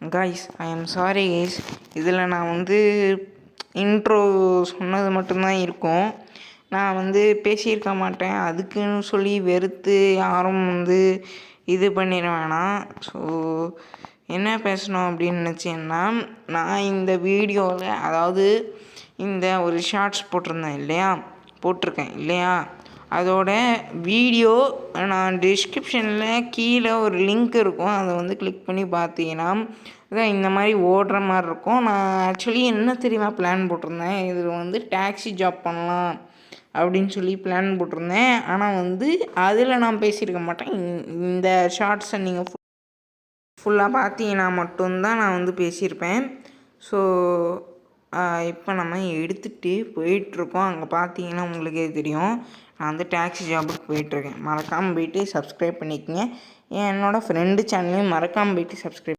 Guys I am sorry guys, இதில் நான் வந்து இன்ட்ரோ சொன்னது மட்டும்தான் இருக்கும். நான் வந்து பேசியிருக்க மாட்டேன். அதுக்குன்னு சொல்லி வெறுத்து யாரும் வந்து இது பண்ணிட வேணாம். ஸோ என்ன பேசணும் அப்படின்னு நினச்சேன்னா, நான் இந்த வீடியோவில் அதாவது இந்த ஒரு ஷார்ட்ஸ் போட்டிருக்கேன் இல்லையா, அதோட வீடியோ நான் டிஸ்கிரிப்ஷனில் கீழே ஒரு லிங்க் இருக்கும், அதை வந்து கிளிக் பண்ணி பார்த்தீங்கன்னா அதான் இந்த மாதிரி ஓடுற மாதிரி இருக்கும். நான் ஆக்சுவலி என்ன தெரியுமா பிளான் போட்டிருந்தேன், இதில் வந்து டாக்ஸி ஜாப் பண்ணலாம் அப்படின்னு சொல்லி பிளான் போட்டிருந்தேன். ஆனால் வந்து அதில் நான் பேசியிருக்க மாட்டேன். இந்த ஷார்ட்ஸை நீங்கள் ஃபுல்லாக பார்த்தீங்கன்னா மட்டும்தான் நான் வந்து பேசியிருப்பேன். ஸோ இப்போ நம்ம எடுத்துகிட்டு போயிட்டுருக்கோம். அங்கே பார்த்தீங்கன்னா உங்களுக்கே தெரியும், நான் வந்து டாக்ஸி ஜாபுக்கு போயிட்டுருக்கேன். மறக்காமல் போய்ட்டு சப்ஸ்கிரைப் பண்ணிக்கோங்க. என்னோடய ஃப்ரெண்டு சேனலையும் மறக்காமல் போய்ட்டு சப்ஸ்கிரைப்